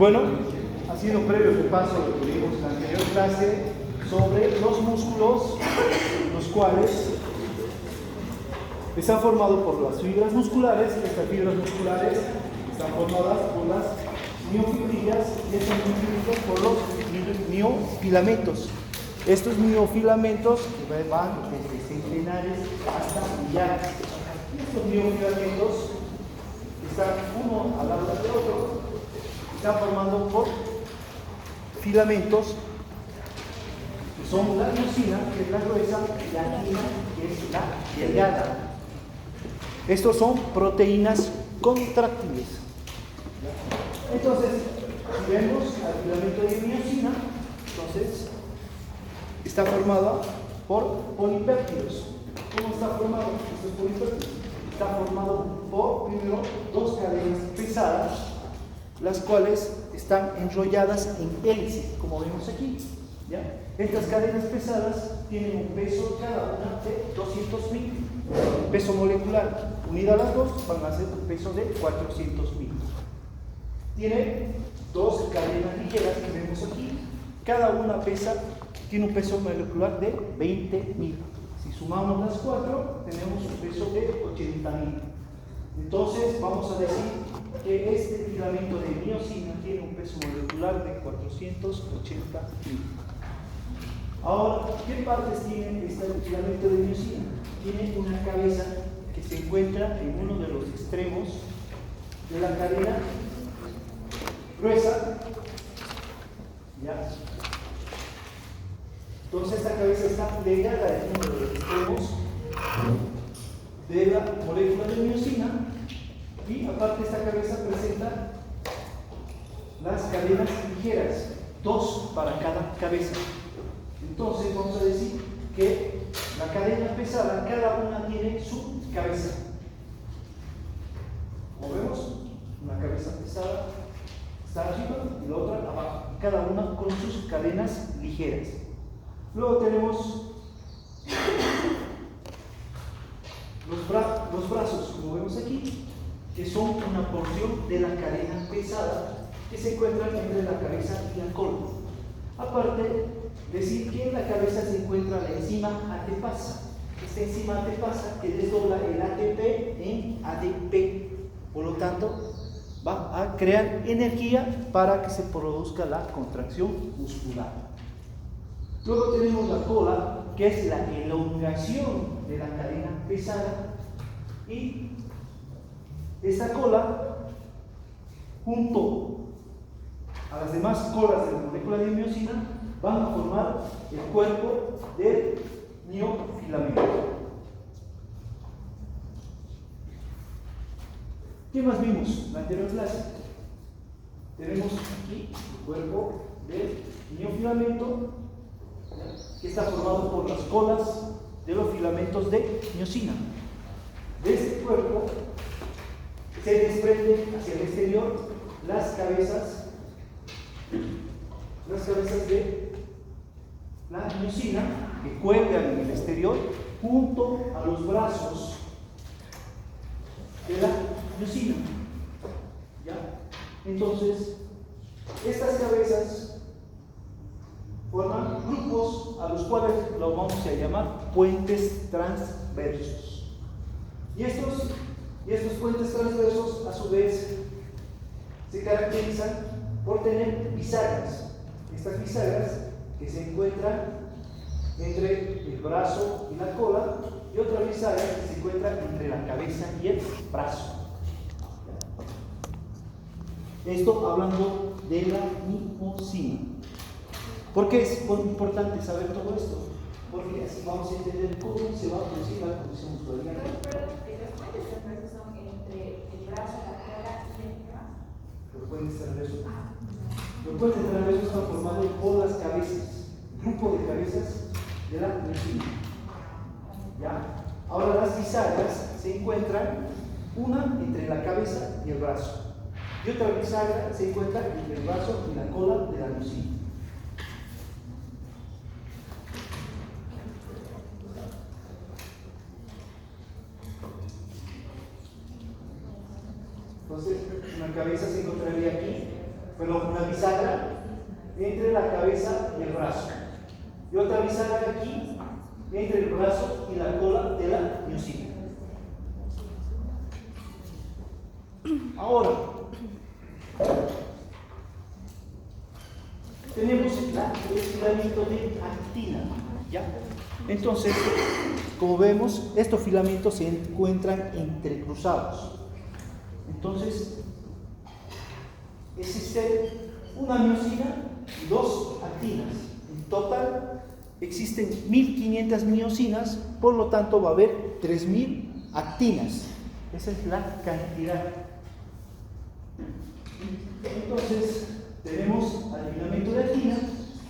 Bueno, ha sido previo repaso de lo que vimos en la anterior clase sobre los músculos, los cuales están formados por las fibras musculares. Estas fibras musculares están formadas por las miofibrillas y estas miofibrillas por los miofilamentos. Estos miofilamentos que van desde centenares hasta millares. Y estos miofilamentos están uno al lado del otro, están formando por filamentos que son la miosina, que es la gruesa, y la actina, que es la delgada. Estos son proteínas contráctiles. Entonces, si vemos al filamento de miosina, entonces está formado por polipéptidos. ¿Cómo está formado estos polipéptidos? Está formado por, primero, dos cadenas pesadas, las cuales están enrolladas en hélice, como vemos aquí. ¿Ya? Estas cadenas pesadas tienen un peso cada una de 200.000, peso molecular. Unidas las dos van a ser un peso de 400.000. Tiene dos cadenas ligeras que vemos aquí. Cada una tiene un peso molecular de 20.000. Si sumamos las cuatro, tenemos un peso de 80.000. Entonces, vamos a decir que este filamento de miosina tiene un peso molecular de 480.000. Ahora, ¿qué partes tiene este filamento de miosina? Tiene una cabeza que se encuentra en uno de los extremos de la cadena gruesa. ¿Ya? Entonces, esta cabeza está plegada en uno de los extremos de la molécula de miosina, y aparte esta cabeza presenta las cadenas ligeras, dos para cada cabeza. Entonces vamos a decir que la cadena pesada, cada una tiene su cabeza. Como vemos, una cabeza pesada está arriba y la otra abajo, cada una con sus cadenas ligeras. Luego tenemos los brazos, como vemos aquí, que son una porción de la cadena pesada que se encuentran entre la cabeza y la cola. Aparte, decir que en la cabeza se encuentra la enzima ATPasa. Esta enzima ATPasa que desdobla el ATP en ADP. Por lo tanto, va a crear energía para que se produzca la contracción muscular. Luego tenemos la cola, que es la elongación de la cadena pesada, y esta cola, junto a las demás colas de la molécula de miosina, van a formar el cuerpo del miofilamento. ¿Qué más vimos en la anterior clase? Tenemos aquí el cuerpo del miofilamento, que está formado por las colas de los filamentos de miosina. De este cuerpo se desprenden hacia el exterior las cabezas de la miosina, que cuelgan en el exterior junto a los brazos de la miosina. ¿Ya? Entonces, estas cabezas forman grupos a los cuales los vamos a llamar puentes transversos. Y estos puentes transversos, a su vez, se caracterizan por tener bisagras. Estas bisagras que se encuentran entre el brazo y la cola, y otra bisagra que se encuentra entre la cabeza y el brazo. Esto hablando de la miosina. ¿Por qué es importante saber todo esto? Porque así vamos a entender cómo se va a producir la condición muscular. Pero los puentes transversos son entre el brazo, la cola y el brazo. Los puentes transversos. Los puentes transversos están formados por las cabezas, grupo de cabezas de la miosina. ¿Ya? Ahora las bisagras se encuentran una entre la cabeza y el brazo, y otra bisagra se encuentra entre el brazo y la cola de la miosina. Entonces, una cabeza se encontraría aquí una bisagra entre la cabeza y el brazo. Y otra bisagra aquí entre el brazo y la cola de la miosina. Ahora, tenemos el filamento de actina, ¿ya? Entonces, como vemos, estos filamentos se encuentran entrecruzados. Entonces, existe una miosina y dos actinas. En total, existen 1500 miosinas, por lo tanto, va a haber 3000 actinas. Esa es la cantidad. Entonces, tenemos al filamento de actina,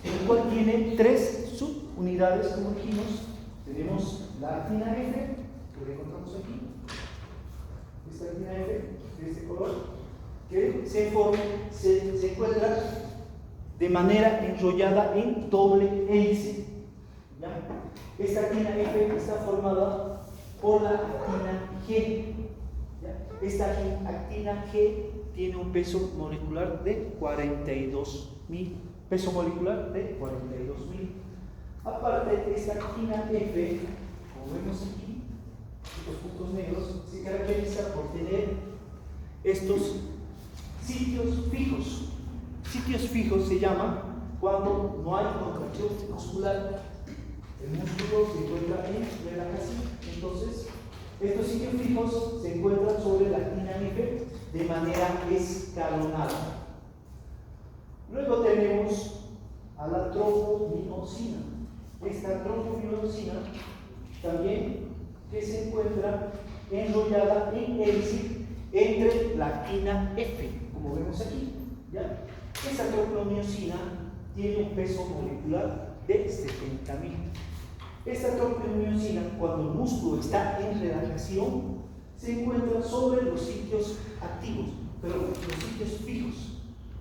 el cual tiene 3 subunidades, como dijimos. Tenemos la actina F, que la encontramos aquí, esta actina F de este color, que se encuentra de manera enrollada en doble hélice. ¿Ya? Esta actina F está formada por la actina G. ¿Ya? Esta actina G tiene un peso molecular de 42.000. Peso molecular de 42.000. Aparte, esta actina F, como vemos aquí, estos puntos negros, se caracteriza por tener estos sitios fijos. Sitios fijos se llaman cuando no hay contracción muscular. El músculo se encuentra en relajación. Entonces, estos sitios fijos se encuentran sobre la actina F de manera escalonada. Luego tenemos a la tropomiosina. Esta tropomiosina también que se encuentra enrollada en hélice entre la actina F, como vemos aquí. ¿Ya? Esta tropomiosina tiene un peso molecular de 70.000. Esta tropomiosina, cuando el músculo está en relajación, se encuentra sobre los sitios activos, pero los sitios fijos.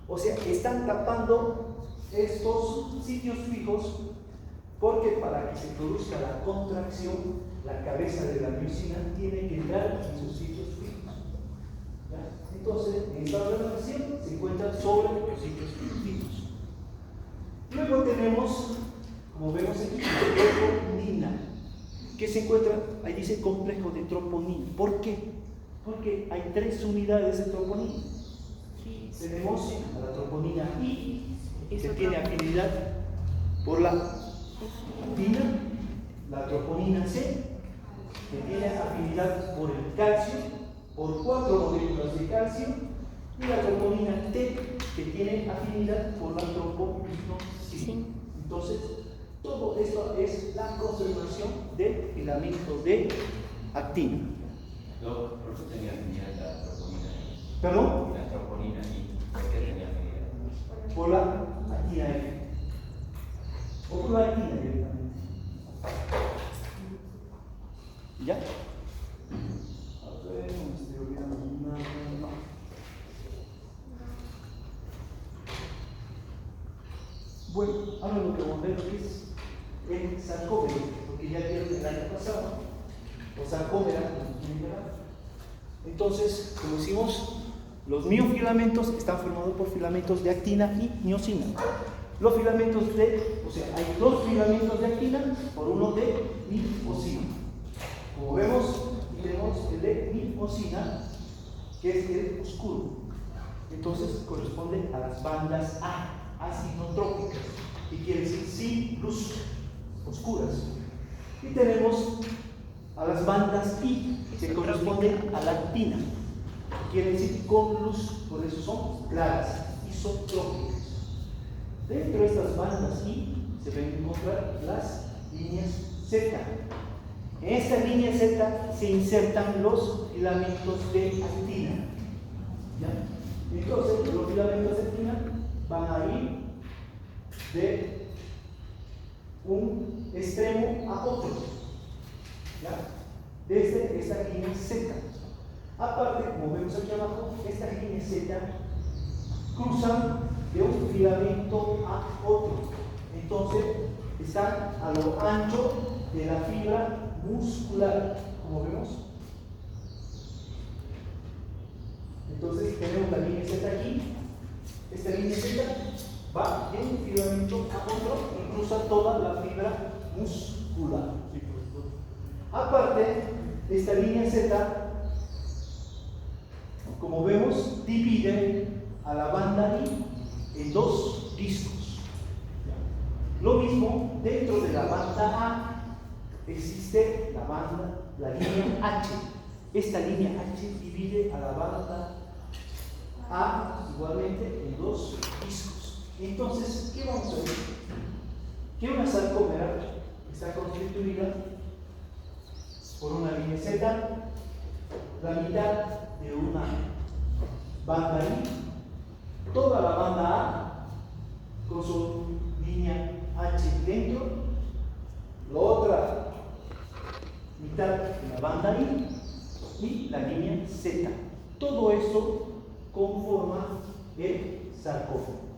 O sea, están tapando estos sitios fijos porque para que se produzca la contracción, la cabeza de la miosina tiene que entrar en sus sitios fijos. ¿Ya? Entonces, en esta relajación se encuentra sobre los sitios fijos. Luego tenemos, como vemos aquí, troponina, que se encuentra, ahí dice complejo de troponina. ¿Por qué? Porque hay 3 unidades de troponina. Tenemos a la troponina I, que tiene afinidad por la actina, la troponina C, que tiene afinidad por el calcio, por 4 moléculas de calcio, y la troponina T, que tiene afinidad por la tropomiosina. Entonces, todo esto es la conservación del filamento de actina. ¿Por qué tenía afinidad la troponina? ¿Perdón? La troponina y ¿por qué tenía afinidad? Por la actina F. O por la actina directamente. ¿Ya? A ver, no me estoy olvidando nada. No. Bueno, ahora lo que vamos a ver es el sarcómero, porque ya vieron el año pasado, o sarcómera. Entonces, como decimos, los miofilamentos están formados por filamentos de actina y miosina. Los filamentos hay 2 filamentos de actina por uno de miosina. Como vemos, tenemos el de miosina, que es el oscuro. Entonces, corresponde a las bandas A, asinotrópicas, y quiere decir sin luz, oscuras. Y tenemos a las bandas I, que corresponden a la actina, quiere decir con luz, por eso son claras, isotrópicas. Dentro de estas bandas I se pueden encontrar las líneas Z. En esta línea Z se insertan los filamentos de actina. ¿Ya? Entonces, los filamentos de actina van a ir de un extremo a otro. ¿Ya? Desde esta línea Z. Aparte, como vemos aquí abajo, estas líneas Z cruzan de un filamento a otro. Entonces, están a lo ancho de la fibra muscular, como vemos. Entonces, tenemos la línea Z aquí, Esta línea Z va de un filamento a otro y cruza toda la fibra muscular. Aparte, esta línea Z, como vemos, divide a la banda I en dos discos. Lo mismo, dentro de la banda A existe la línea H. Esta línea H divide a la banda A igualmente en dos discos. Entonces, ¿qué vamos a ver? Que una sarcómera está constituida por una línea Z, la mitad de una banda I, toda la banda A con su línea H dentro, la otra mitad de la banda I y la línea Z. Todo eso conforma el sarcófago.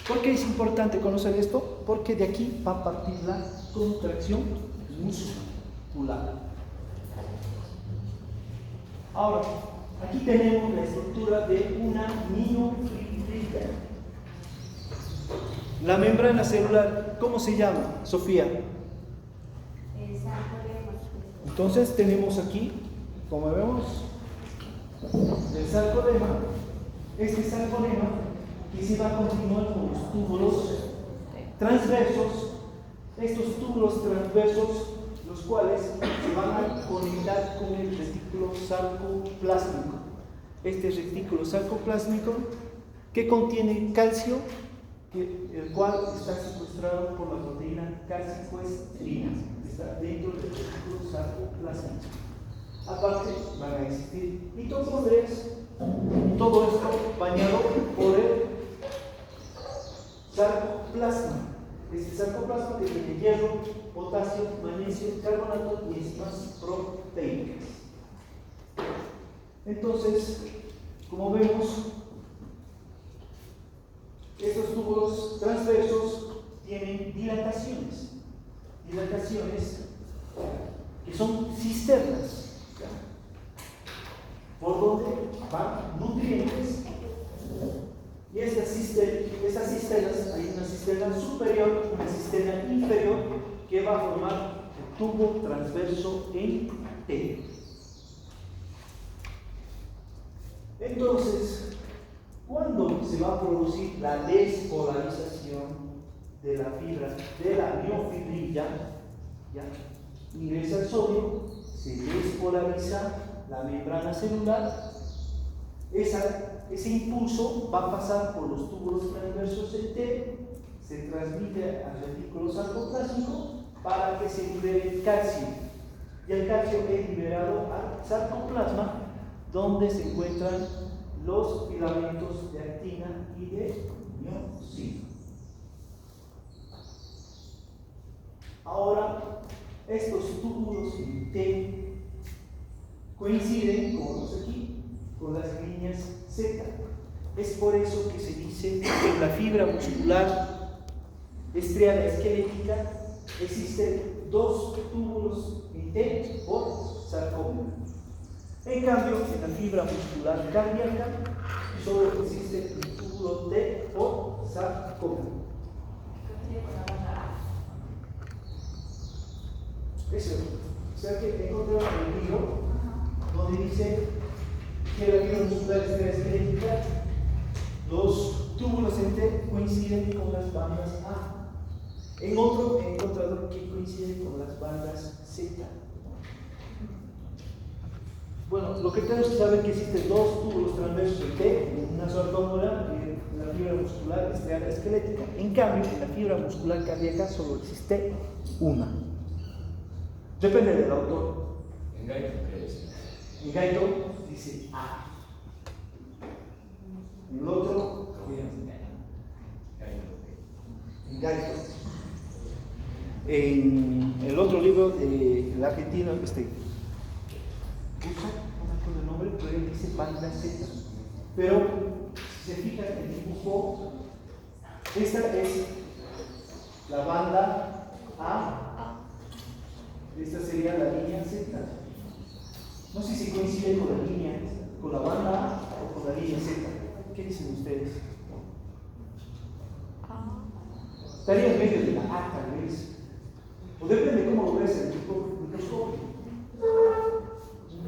¿Por qué es importante conocer esto? Porque de aquí va a partir la contracción muscular. Ahora, aquí tenemos la estructura de una miofibrila. La membrana celular, ¿cómo se llama, Sofía? Entonces tenemos aquí, como vemos, el sarcodema. Este sarcodema que se va a continuar con los túbulos transversos. Estos túbulos transversos, los cuales se van a conectar con el retículo sarcoplásmico. Este retículo sarcoplásmico que contiene calcio, el cual está secuestrado por la proteína calcicoestrina, que está dentro del retículo sarcoplásmico. Aparte van a existir mitocondrias, todo esto bañado por el sarcoplasma. Es el sarcoplasma que tiene hierro, potasio, magnesio, carbonato y enzimas proteicas. Entonces, como vemos, estos túbulos transversos tienen dilataciones que son cisternas, por donde van nutrientes. Y estas cisternas, hay una cisterna superior, una cisterna inferior, que va a formar el tubo transverso en T. Entonces, ¿cuándo se va a producir la despolarización de la fibra de la miofibrila? ¿Ya? Ingresa el sodio, se despolariza la membrana celular. Ese impulso va a pasar por los túbulos transversos en T, se transmite al retículo sarcoplásmico para que se libere calcio. Y el calcio es liberado al sarcoplasma, donde se encuentran los filamentos de actina y de miosina. Ahora, estos túbulos en T coinciden, como vemos aquí, con las líneas Z. Es por eso que se dice que en la fibra muscular estriada esquelética existen dos túbulos en T por sarcómero. En cambio, en la fibra muscular cardíaca solo existe un túbulo T por sarcómero. Eso. O sea que he encontrado el libro donde dice que la fibra muscular esquelética, los túbulos en T coinciden con las bandas A. En otro he encontrado que coinciden con las bandas Z. Bueno, lo que tenemos que saber es que existen dos túbulos transversos en T, una sarcómera y en la fibra muscular estriada esquelética. En cambio, en la fibra muscular cardíaca solo existe una. Depende del autor. En Gaito, ¿qué es? En Gaito dice A. En el otro, en Gaito. En el otro libro del argentino, no me acuerdo el nombre, pero él dice banda Z. Pero si se fijan en el dibujo, esta es la banda A. Esta sería la línea Z. No sé si coincide con la línea, con la banda A o con la línea Z. ¿Qué dicen ustedes? Estaría en medio de la A, tal vez. O depende de cómo lo ves en el microscopio.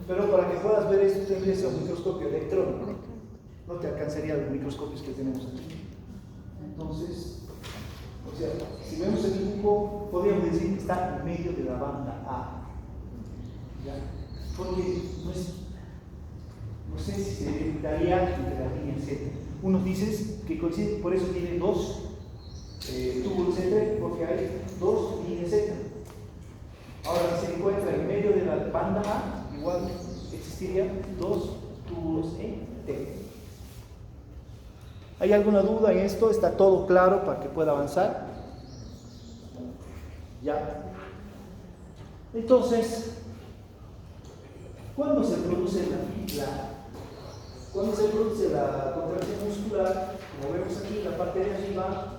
Pero para que puedas ver esto, tendría que ser un microscopio electrónico. No te alcanzaría los microscopios que tenemos aquí. Entonces, o sea, si vemos el dibujo, podríamos decir que está en medio de la banda A. ¿Ya? Porque no sé si se daría entre la línea Z. Unos dicen que coincide, por eso tiene dos túbulos Z, porque hay dos líneas Z. Ahora, si se encuentra en medio de la banda A, igual existirían dos túbulos T. ¿Hay alguna duda en esto? ¿Está todo claro para que pueda avanzar? ¿Ya? Entonces, ¿cuándo se produce la contracción muscular? Como vemos aquí en la parte de arriba,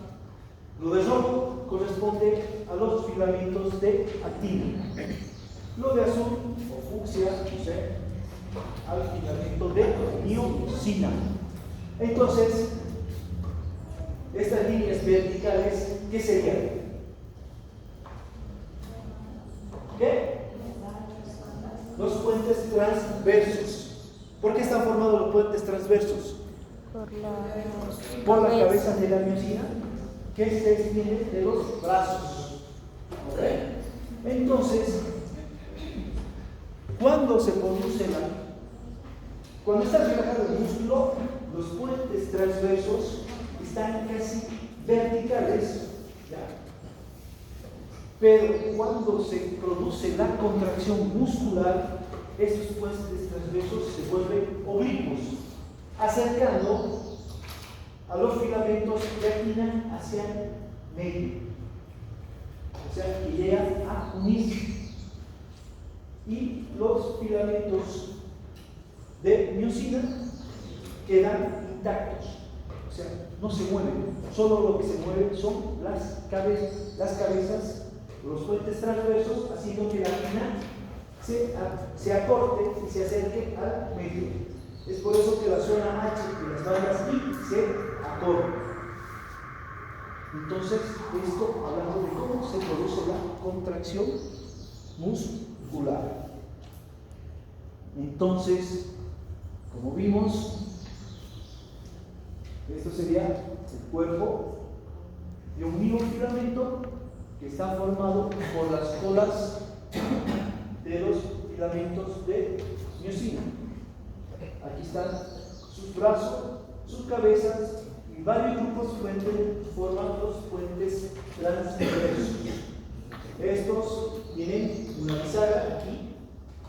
lo de rojo corresponde a los filamentos de actina. Lo de azul o fucsia, no sé, al filamento de miosina. Entonces, estas líneas verticales, ¿qué serían? ¿Qué? Los puentes transversos. ¿Por qué están formados los puentes transversos? Por la cabeza de la miosina que se extiende de los brazos. ¿Ok? Entonces, cuando se produce cuando está relajado el músculo, los puentes transversos están casi verticales, ¿ya? Pero cuando se produce la contracción muscular, estos puentes transversos se vuelven oblicuos, acercando a los filamentos de actina hacia medio, o sea que llegan a unirse, y los filamentos de miosina quedan intactos, o sea, no se mueven, solo lo que se mueve son las cabezas, los puentes transversos, haciendo que la actina se acorte y se acerque al medio. Es por eso que la zona H de las bandas I se acorta. Entonces, esto hablando de cómo se produce la contracción muscular. Entonces, como vimos, esto sería el cuerpo de un mismo filamento que está formado por las colas de los filamentos de miosina. Aquí están sus brazos, sus cabezas y varios grupos forman los puentes transversos. Estos tienen una bisagra aquí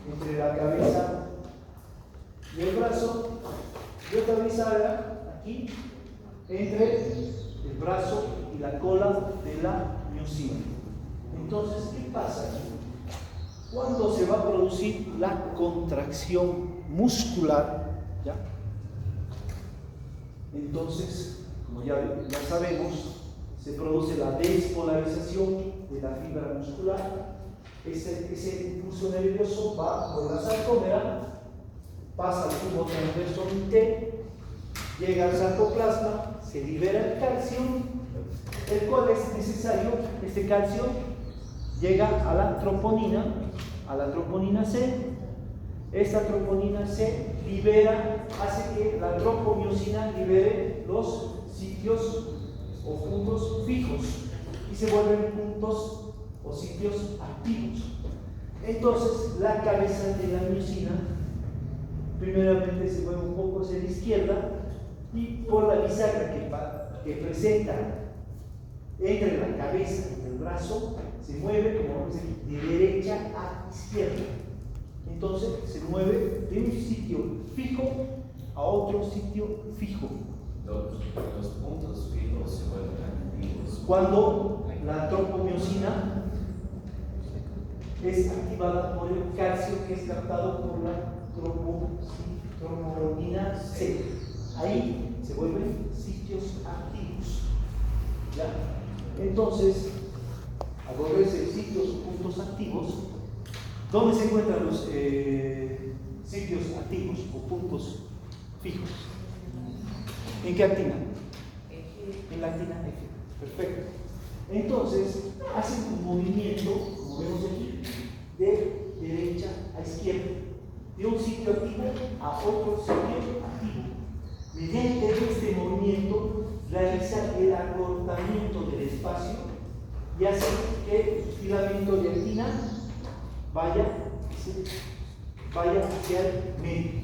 entre la cabeza y el brazo, y otra bisagra aquí entre el brazo y la cola de la miosina. Entonces, ¿qué pasa aquí? Cuando se va a producir la contracción muscular, ¿ya? Entonces, como ya sabemos, se produce la despolarización de la fibra muscular. Ese impulso nervioso va por la sarcómera, pasa al tubo transverso T, llega al sarcoplasma, se libera el calcio, el cual es necesario. Este calcio llega a la troponina C. Esta troponina C hace que la tropomiosina libere los sitios o puntos fijos y se vuelven puntos o sitios activos. Entonces, la cabeza de la miosina primeramente se mueve un poco hacia la izquierda, y por la bisagra que presenta entre la cabeza y el brazo se mueve, como vamos a decir, de derecha a izquierda. Entonces se mueve de un sitio fijo a otro sitio fijo. Los puntos fijos se vuelven activos Cuando la tropomiosina es activada por el calcio que es captado por la troponina C. Ahí se vuelven sitios activos. ¿Ya? Entonces, al volverse sitios o puntos activos, ¿dónde se encuentran los sitios activos o puntos fijos? ¿En qué actina? En la actina F. Perfecto. Entonces, hacen un movimiento, como vemos aquí, de derecha a izquierda, de un sitio activo a otro sitio activo. Mediante este movimiento realiza el acortamiento del espacio y hace que el filamento de actina vaya hacia el medio.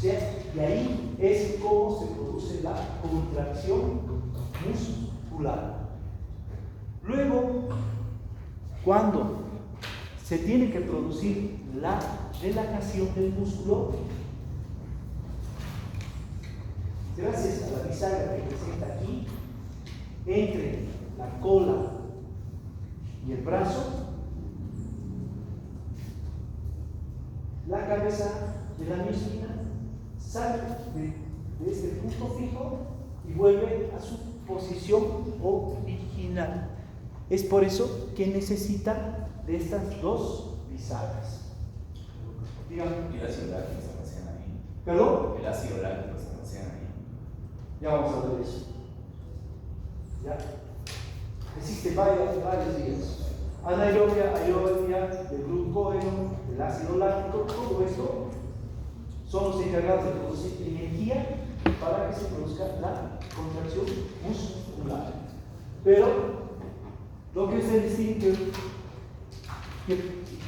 ¿Sí? Y ahí es como se produce la contracción muscular. Luego, cuando se tiene que producir la relajación del músculo, gracias a la bisagra que presenta aquí, entre la cola y el brazo, la cabeza de la miosina sale de este punto fijo y vuelve a su posición original. Es por eso que necesita de estas dos bisagras. Dígame. Y el ácido láctico se almacena ahí. ¿Perdón? El ácido láctico se almacena ahí. Ya vamos a ver eso. ¿Ya? Existe varias vías. Anaerobia, aerobia, del glucógeno, del ácido láctico, todo esto son los encargados de producir energía para que se produzca la contracción muscular. Pero lo que ustedes tienen que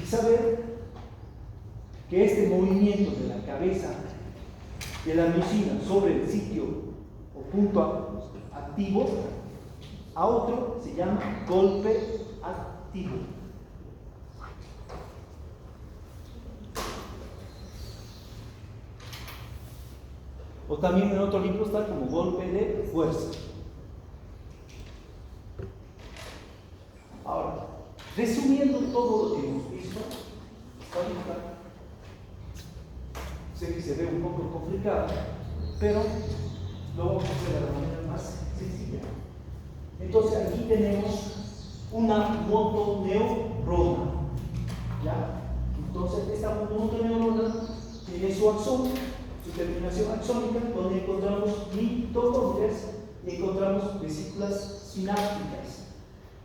saber que este movimiento de la cabeza de la miosina sobre el sitio o punto activo a otro se llama golpe activo. O también en otro libro está como golpe de fuerza. Ahora, resumiendo todo lo que hemos visto, sé que se ve un poco complicado, pero lo vamos a hacer de la manera más sencilla. Entonces, aquí tenemos una motoneurona. ¿Ya? Entonces, esta motoneurona tiene su axón, su terminación axónica, donde encontramos mitocondrias y encontramos vesículas sinápticas.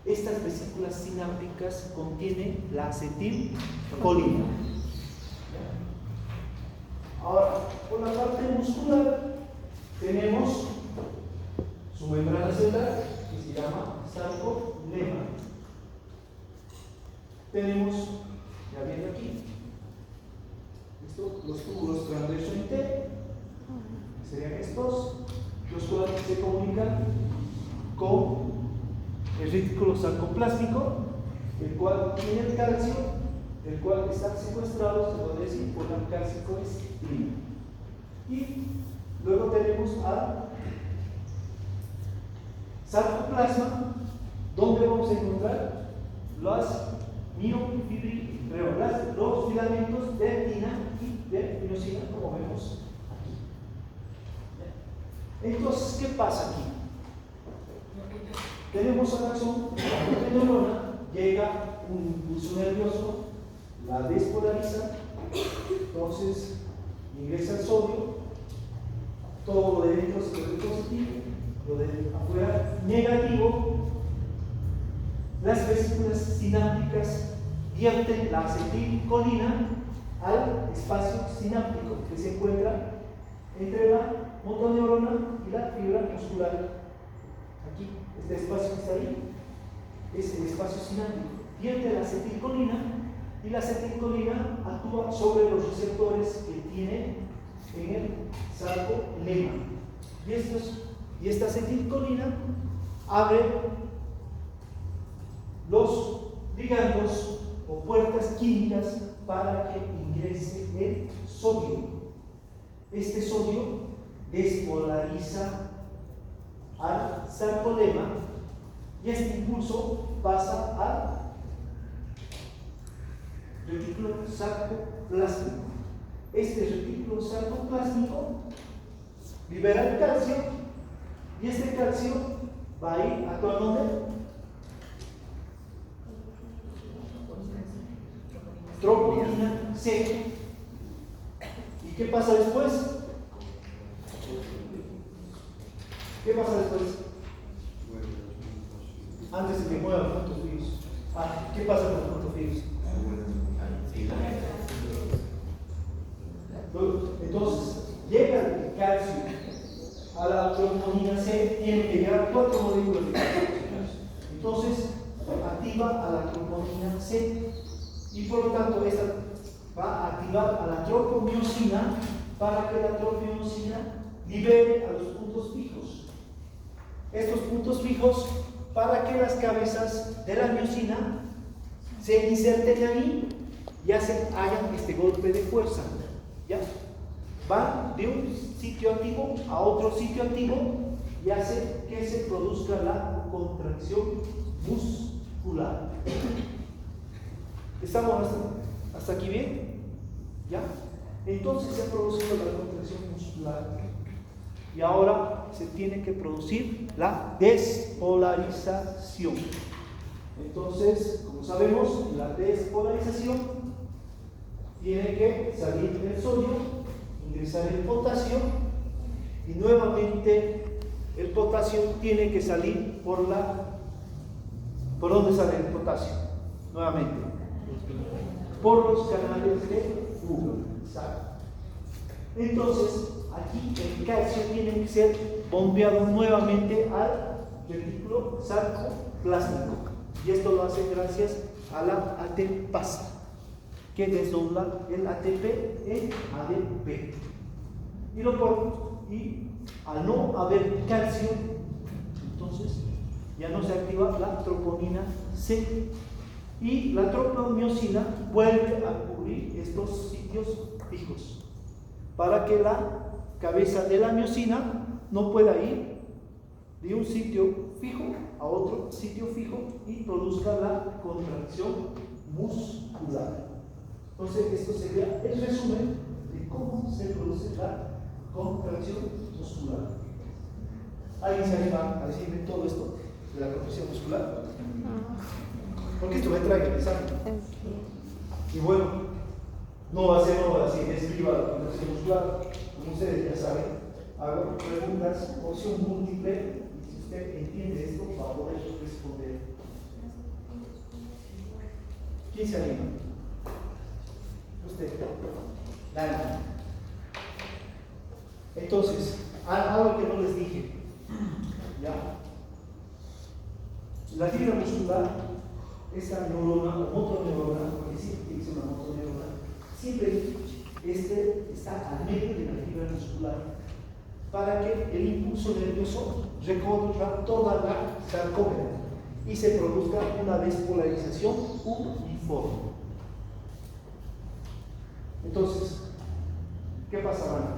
Estas vesículas sinápticas contienen la acetilcolina. Ahora, por la parte muscular, tenemos su membrana celular, que se llama sarcolema. Tenemos, ya viene aquí, los túbulos transverso y T, que serían estos, los cuales se comunican con el retículo sarcoplásmico, el cual tiene el calcio, el cual está secuestrado, se puede decir, por la calcicoestrina. Y luego tenemos al sarcoplasma, donde vamos a encontrar los filamentos de actina y de miosina, como vemos aquí. Entonces, ¿qué pasa aquí? Tenemos al axón, la neurona, llega un impulso nervioso, la despolariza, entonces ingresa el sodio, todo lo de dentro se vuelve positivo, lo de afuera negativo. Las vesículas sinápticas vierten la acetilcolina al espacio sináptico que se encuentra entre la motoneurona y la fibra muscular. Aquí, este espacio que está ahí es el espacio sináptico. Vierte la acetilcolina y la acetilcolina actúa sobre los receptores que tiene en el sarcolema. Y esta acetilcolina abre los ligandos o puertas químicas para que ingrese el sodio. Este sodio despolariza al sarcolema y este impulso pasa al retículo sarcoplásmico. Este retículo sarcoplásmico libera el calcio y este calcio va a ir a dónde? Troponina C. ¿Y qué pasa después? ¿Qué pasa después? Antes de que muevan los puntos fijos. ¿Qué pasa con los puntos fijos? Entonces, llega el calcio a la troponina C, tiene que llegar 4 moléculas de calcio. Entonces, activa a la troponina C y por lo tanto esta va a activar a la tropomiosina para que la tropomiosina libere a los puntos fijos. Estos puntos fijos para que las cabezas de la miosina se inserten ahí y hagan este golpe de fuerza. ¿Ya? Van de un sitio activo a otro sitio activo y hace que se produzca la contracción muscular. ¿Estamos hasta aquí bien? ¿Ya? Entonces se ha producido la contracción muscular y ahora se tiene que producir la despolarización. Entonces, como sabemos, en la despolarización tiene que salir el sodio, ingresar el potasio y nuevamente el potasio tiene que salir ¿por dónde sale el potasio? Nuevamente, por los canales de fuga. Entonces, aquí el calcio tiene que ser bombeado nuevamente al retículo sarcoplásmico y esto lo hace gracias a la ATPasa, que desdobla el ATP en ADP. Y al no haber calcio, entonces ya no se activa la troponina C y la tropomiosina vuelve a cubrir estos sitios fijos para que la cabeza de la miosina no pueda ir de un sitio fijo a otro sitio fijo y produzca la contracción muscular. Entonces, esto sería el resumen de cómo se produce la contracción muscular. ¿Alguien se anima a decirme todo esto de la contracción muscular? Porque esto me trae el examen. Y bueno, no va a ser así, escriba la contracción muscular. Como ustedes ya saben, hago preguntas, opción múltiple, y si usted entiende esto, va a poder responder. ¿Quién se anima? Usted. Dale. Entonces, algo que no les dije. ¿Ya? La fibra muscular, esta neurona o motoneurona, porque siempre tiene que ser una motoneurona, siempre está al medio de la fibra muscular para que el impulso nervioso recorra toda la sarcómera y se produzca una despolarización uniforme. Entonces, ¿qué pasará?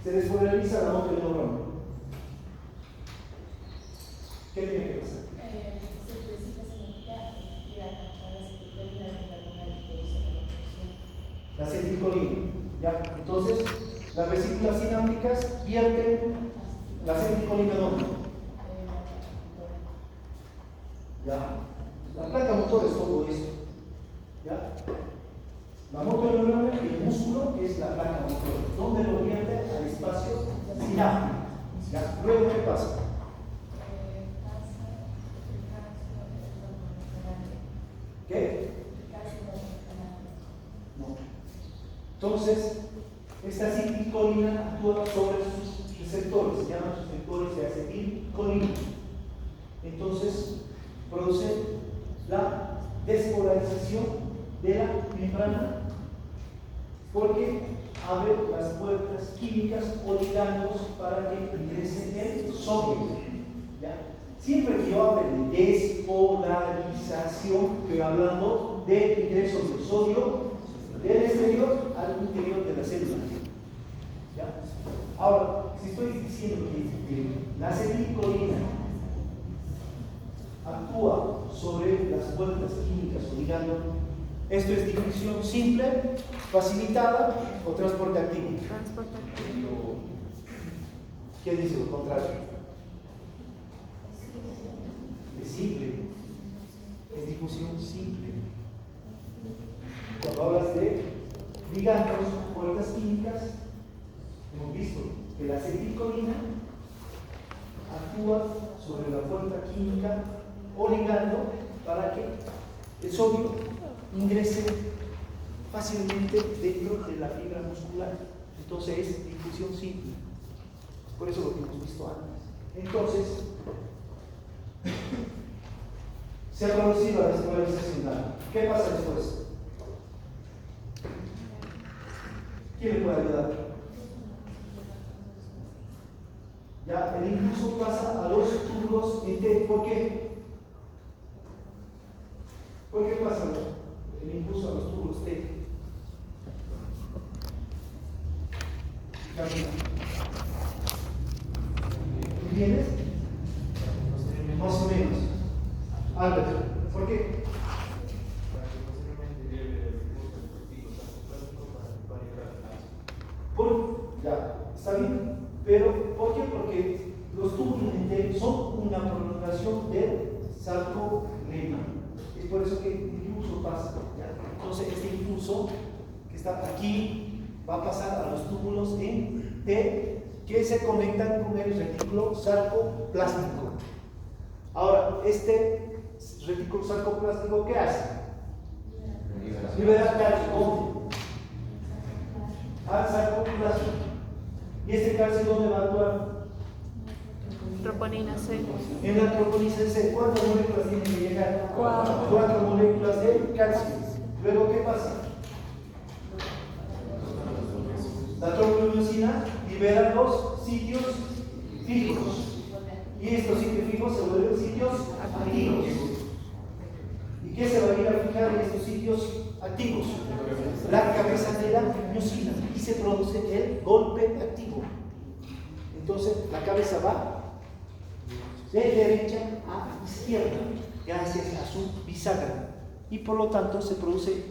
Se despolariza la motoneurona. ¿Qué tiene que pasar? La acetilcolina. ¿Ya? Entonces, las vesículas sinápticas vierten la acetilcolina ¿dónde? ¿Ya? La placa motor es todo esto. ¿Ya? La motoneurona y el músculo es la placa motor, donde lo vierte al espacio sináptico. ¿Ya? Luego, ¿qué pasa? ¿Qué? No. Entonces, esta acetilcolina actúa sobre sus receptores, se llaman receptores de acetilcolina. Entonces, produce la despolarización de la membrana porque abre las puertas químicas o ligandos para que ingrese el sodio. ¿Ya? Siempre que yo hable de despolarización, estoy hablando de ingreso del sodio del exterior al interior de la célula. ¿Ya? Ahora, si estoy diciendo que la acetilcolina actúa sobre las puertas químicas o ligando, esto es difusión simple, facilitada o transporte activo. Transporte activo. ¿Qué dice lo contrario? Es simple, es difusión simple. Cuando hablas de ligandos, puertas químicas, hemos visto que la acetilcolina actúa sobre la fuerza química o ligando para que el sodio ingrese fácilmente dentro de la fibra muscular. Entonces es difusión simple. Por eso lo que hemos visto antes. Entonces, se ha producido la despolarización. ¿Qué pasa después? ¿Quién le puede ayudar? Ya, el impulso pasa a los túbulos en T. ¿Por qué? ¿Por qué pasa el impulso a los túbulos T? Camina. ¿Entiendes? Más o menos. Albert, ¿por qué? Ya, está bien. Pero, ¿por qué? Porque los túbulos en T son una prolongación del sarcoplasma. Es por eso que el impulso pasa. ¿Ya? Entonces, este impulso que está aquí va a pasar a los túbulos en T que se conectan con el retículo sarcoplástico. Ahora, este retículo sarcoplástico, ¿qué hace? Libera calcio al sarcoplasma. ¿Y este calcio dónde va a actuar? Troponina C. En la troponina C. ¿Cuántas moléculas tienen que llegar? 4. 4 moléculas de calcio. Luego, ¿qué pasa? La troponina libera los sitios fijos. Y estos sitios fijos se vuelven sitios activos. ¿Y qué se va a ir a fijar en estos sitios activos? La cabeza de la miosina. Y se produce el golpe activo. Entonces, la cabeza va de derecha a izquierda gracias a su bisagra. Y por lo tanto se produce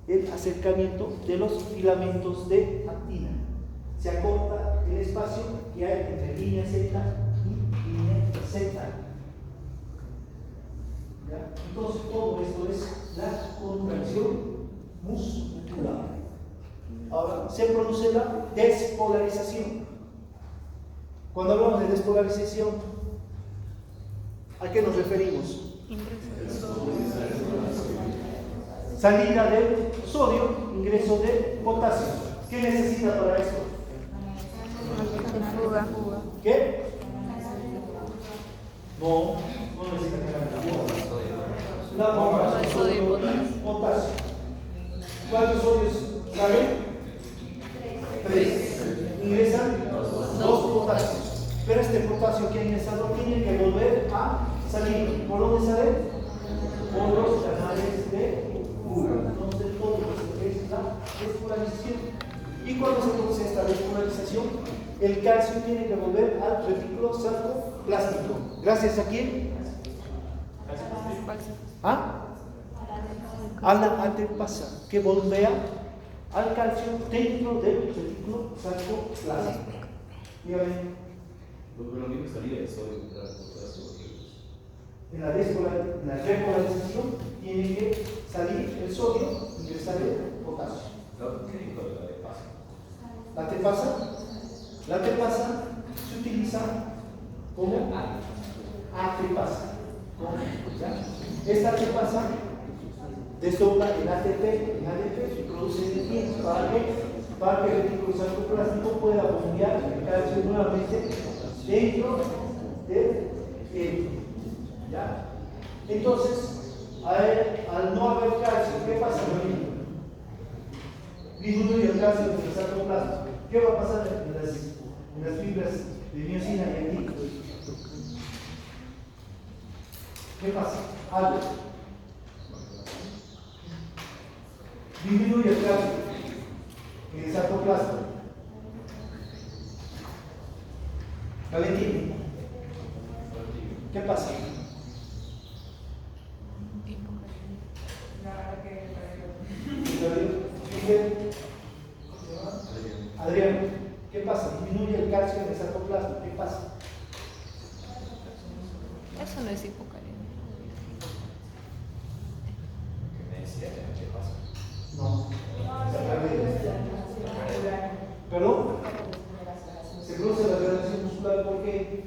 el acercamiento de los filamentos de actina. Se acorta el espacio que hay entre línea Z y línea Z. ¿Ya? Entonces todo esto es la contracción muscular. Ahora se produce la despolarización. Cuando hablamos de despolarización, ¿a qué nos referimos? Salida del sodio, ingreso de potasio. ¿Qué necesita para esto? Fuga. ¿Qué? No necesita que la bomba. La Sodio y potasio. ¿Cuántos sodios salen? 3. Ingresan 2 potasios. Pero este potasio que ha ingresado tiene que volver a salir. ¿Por dónde sale? Por los canales de fuga. Entonces todo esto es la despolarización. Y cuando se produce esta despolarización, el calcio tiene que volver al retículo sarcoplástico. ¿Gracias a quién? ¿Ah? A la antepasa, que volvea al calcio dentro del retículo sarcoplástico. Dígame. Lo que salía de sodio del potasio. En la repolarización tiene que salir el sodio y ingresar el potasio. ¿Qué dijo de la de paso? La tepasa se utiliza como antepasa. Esta tepasa desdobla el ATP en ADP y produce ATP para que el retículo sarcoplástico pueda bombear el calcio nuevamente dentro del hilo. ¿Ya? Entonces, al no haber calcio, ¿qué pasa con el hilo? Disminuye el calcio en el sarcoplasma. ¿Qué va a pasar en las fibras de miosina y actina? ¿Qué pasa? Algo. Disminuye el calcio en el sarcoplasma. Valentín, ¿qué pasa? Adrián, ¿qué pasa? Disminuye el calcio en el sarcoplasma. ¿Qué pasa? Eso no es hipocalemia. ¿Qué me decía? ¿Qué pasa? No. ¿Perdón? Se produce la relajación muscular, ¿por qué?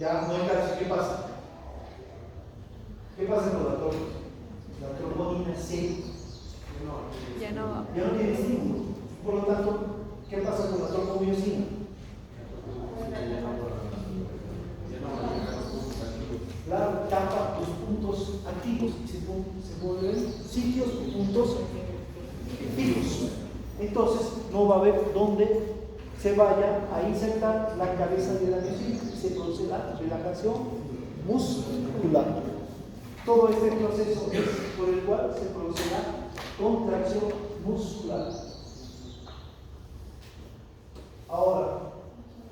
ya no hay calcio, ¿qué pasa? ¿Qué pasa con la troponina C? Ya no va. Ya no tiene estímulo. Por lo tanto, ¿qué pasa con la tropomiosina? Claro, tapa los puntos activos y se vuelven sitios o puntos fijos. Entonces, no va a haber dónde se vaya a insertar la cabeza de la miosina y se produce la relajación muscular. Todo este proceso es por el cual se produce la contracción muscular. Ahora,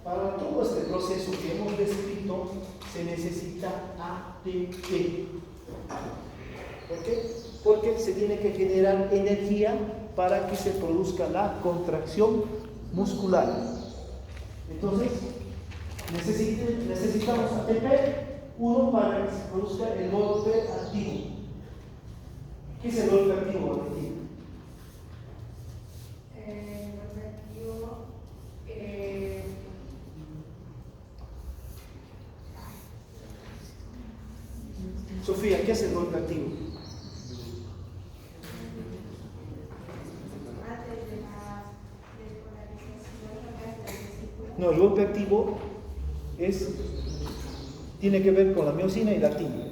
para todo este proceso que hemos descrito, se necesita ATP. ¿Por qué? Porque se tiene que generar energía para que se produzca la contracción muscular. Entonces, necesitamos ATP. Uno, para que se produzca el golpe activo. ¿Qué es el golpe activo, Valentina? El golpe activo, Sofía, ¿qué es el golpe activo? antes de la despolarización del círculo. No, el golpe activo tiene que ver con la miosina y la actina.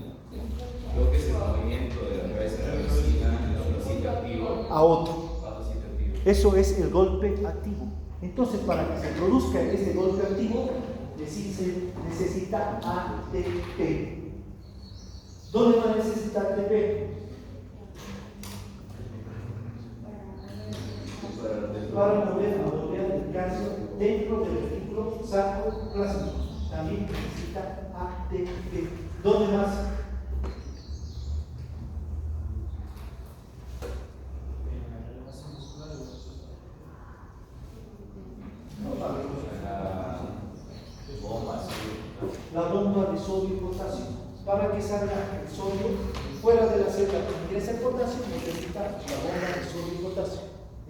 Creo que es el movimiento de la cabeza de la miosina de un sitio activo A otro. a un sitio activo. Eso es el golpe activo. Entonces, para que se produzca este golpe activo, se necesita ATP. ¿Dónde va a necesitar ATP? Para mover la movilidad del calcio dentro del retículo sarcoplástico. También necesita ATP. ¿Dónde más? La bomba de sodio y potasio. Para que salga el sodio fuera de la célula que ingresa el potasio, necesita la bomba de sodio y potasio.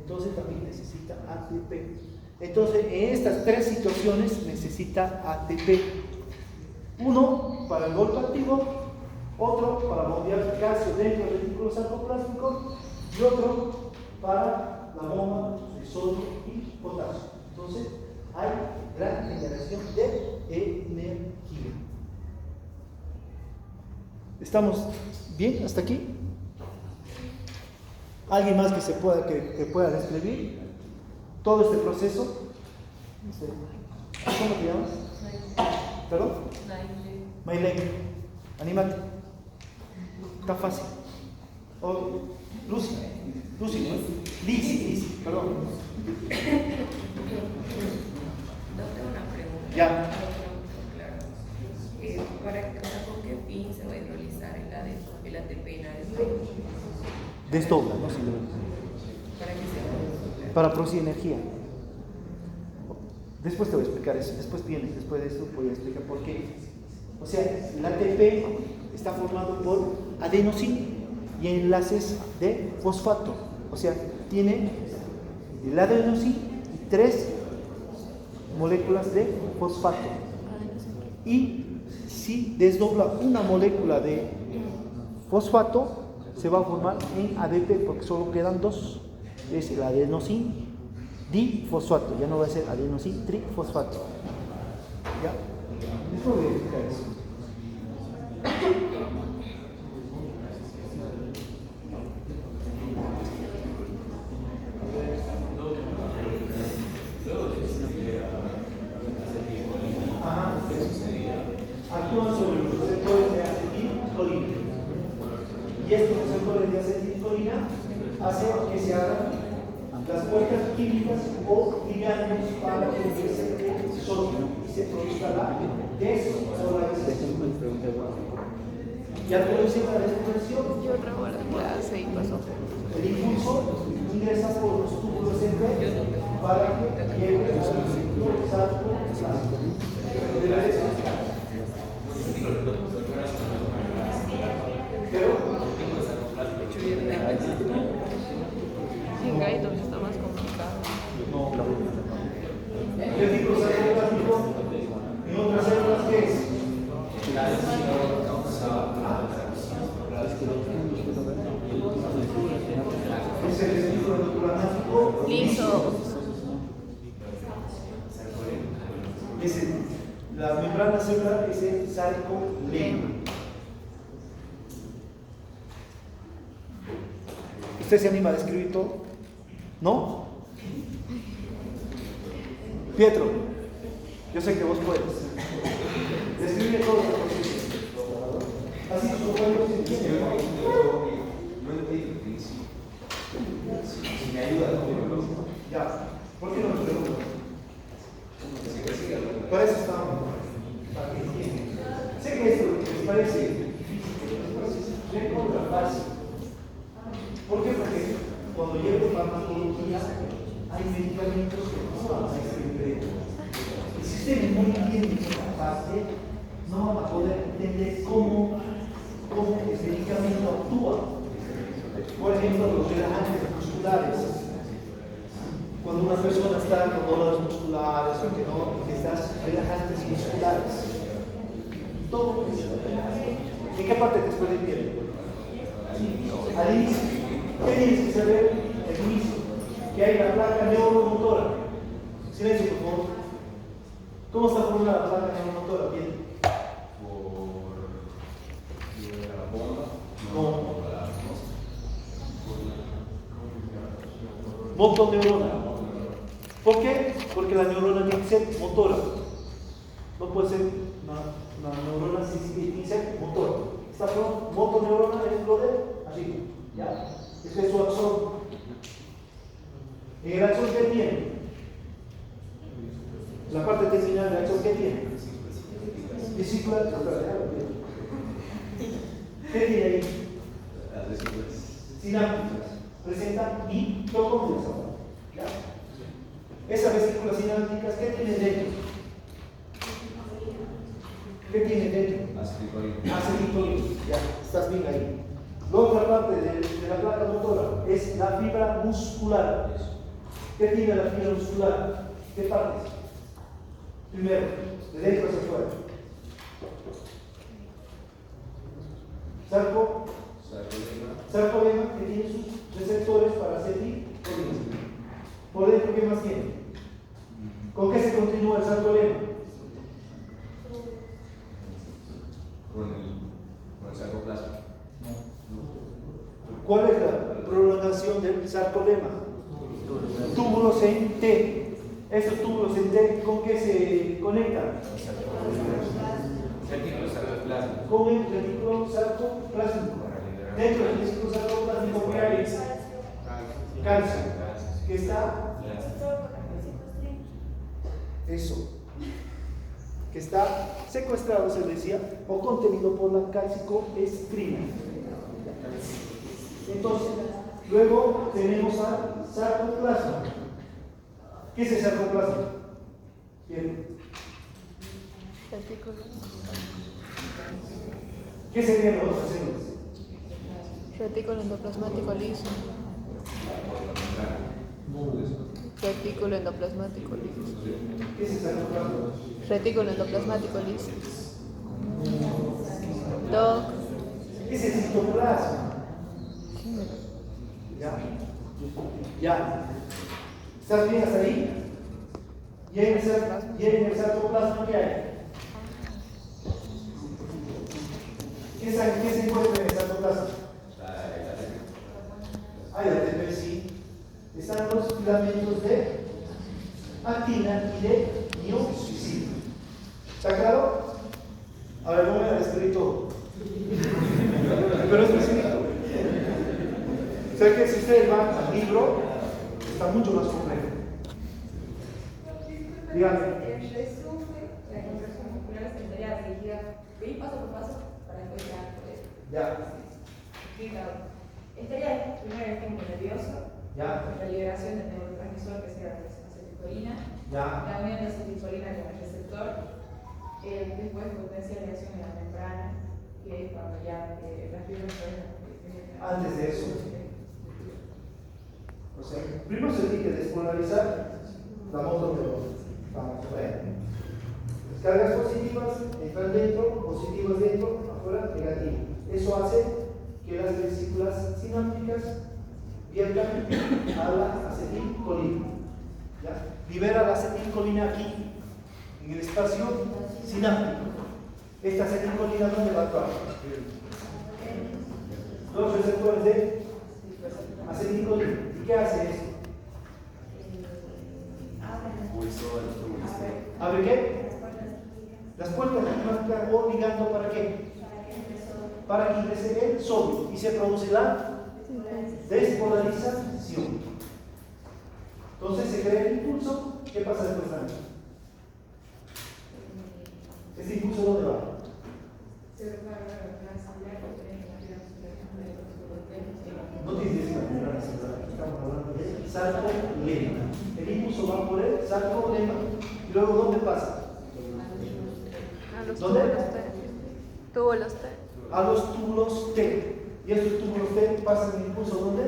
Entonces también necesita ATP. Entonces, en estas tres situaciones necesita ATP. Uno para el golpe activo, otro para bombear el calcio dentro del retículo sarcoplástico y otro para la bomba de sodio y potasio. Entonces, hay gran generación de energía. ¿Estamos bien hasta aquí? ¿Alguien más que pueda describir todo este proceso? ¿Cómo te llamas? ¿Perdón? Maylene. Anímate. Está fácil. Lucy, ¿no? Liz, perdón. No tengo una pregunta. Ya. Claro. ¿Con qué fin se va a hidrolizar el ATP en la Desdobla, ¿no? Sí, ¿Para qué se va a para producir energía. Después te voy a explicar eso. Después de eso voy a explicar por qué. O sea, el ATP está formado por adenosina y enlaces de fosfato. O sea, tiene el adenosina y 3 moléculas de fosfato. Y si desdobla una molécula de fosfato, se va a formar en ADP porque solo quedan 2. Es el adenosina difosfato, ya no va a ser adenosina trifosfato. ¿Ya? Después voy a explicar eso. Actúan sobre los receptores de acetilcolina. Y estos receptores de acetilcolina hacen que se abran las puertas químicas o ligandos para que ingrese sodio y se produzca la despolarización. Y al producir la despolarización, Yo traigo la clase y pasó. el impulso ingresa por los túbulos de red para que llegue al ciclo sarcoplástico. Pero En Gaito está más complicado. el retículo sarcoplástico en otras células, ¿qué es? La membrana celular es el sarcolema. ¿Usted se anima a describir todo? ¿No? Pietro, yo sé que vos puedes. Describe todo el proceso. Así como pueblos se entienden. No entiendo. Si me ayuda, Ya, ¿por qué no me preguntas? Para eso estamos. Para que entiendan. Sé que esto les parece difícil, pero es contra fácil. ¿Por qué? Porque cuando llevo farmacología hay medicamentos que no van a ser empleados. Y si ustedes no entienden esta parte, no van a poder entender cómo el medicamento actúa. Por ejemplo, los relajantes musculares. Cuando una persona está con dolores musculares o que no, necesitas relajantes musculares. Todo eso. ¿En qué parte te puede bien? Al inicio. ¿Qué tienes que saber al inicio? Que hay la placa neuromotora. Silencio, por favor. ¿Cómo está formada la placa neuromotora? Bien. Por la bomba. ¿Cómo? Motoneurona. ¿Por qué? Porque la neurona tiene que ser motora. No puede ser una neurona tiene que ser motora. Esta motoneurona es lo de así. ¿Ya? Este es su axón. ¿En el axón qué tiene? La parte terminal del axón ¿qué tiene? Vesícula. ¿Qué tiene ahí? Sinápticas. Presenta mitocondrias. ¿Ya? Esas vesículas sinápticas, ¿qué tienen dentro? ¿Qué tienen dentro? Acetilcolina. Ya, estás bien ahí. La otra parte de la placa motora es la fibra muscular. ¿Qué tiene la fibra muscular? ¿Qué partes? Primero, de dentro hacia afuera. Sarcolema, que tiene sus receptores para acetilcolina. Por dentro, ¿qué más tiene? ¿Con qué se continúa el sarcolema? Con el sarcoplasma. ¿Cuál es la prolongación del sarcolema? Túbulos en T. Esos túbulos en T, ¿con qué se conectan? Retículo sarcoplasma. Con el retículo sarcoplásmico. Dentro del retículo sarcoplásmico, ¿qué hay? Calcio. ¿Qué está? Eso. Que está secuestrado, se decía, o contenido por la calcicoestrina. Entonces, luego tenemos al sarcoplasma. ¿Qué es el sarcoplasma? Bien. ¿Qué serían los otros células? Retículo endoplasmático liso. Retículo endoplasmático liso. ¿Qué es el sarcoplasma? Retículo endoplasmático liso. Doc. ¿Qué es el citoplasma? Ya. Ya. ¿Estás bien hasta ahí? ¿Y en el sarcoplasma qué hay? ¿Qué se encuentra en el sarcoplasma? Hay ATP, sí. Están los filamentos de actina y de miosina. ¿Está claro? Ahora no me voy a describir todo. Pero es facilito. O sea que si ustedes van al libro, está mucho más complejo. Díganme. En resumen, la contracción muscular estaría dirigida paso por paso para después Ya. explicado. Estaría primero el estímulo nervioso, Ya. la liberación del neurotransmisor que sea la acetilcolina, Ya. la unión de acetilcolina con el receptor, después potencia la reacción en la membrana, que es cuando ya las fibras Antes de eso. O sea, primero se tiene que despolarizar la motoneurona. Vamos a ver. Cargas positivas entran dentro, positivas dentro, afuera, negativas. Eso hace que las vesículas sinápticas viertan a la acetilcolina. ¿Ya? Libera la acetilcolina aquí, en el espacio sináptico. Esta acetilcolina, ¿dónde va a actuar? Los receptores de acetilcolina. ¿Y qué hace esto? ¿Abre qué? Las puertas climáticas o ligando para qué? Para que ingrese el sodio y se produce la despolarización. Entonces se crea el impulso. ¿Qué pasa después de esto? ¿Este impulso dónde va? No tiene que ser estamos hablando de sarcolema. El impulso va por el sarcolema y luego ¿dónde pasa? A los ¿Dónde? túbulos T. A los túbulos T. Y estos túbulos T pasan el impulso ¿dónde?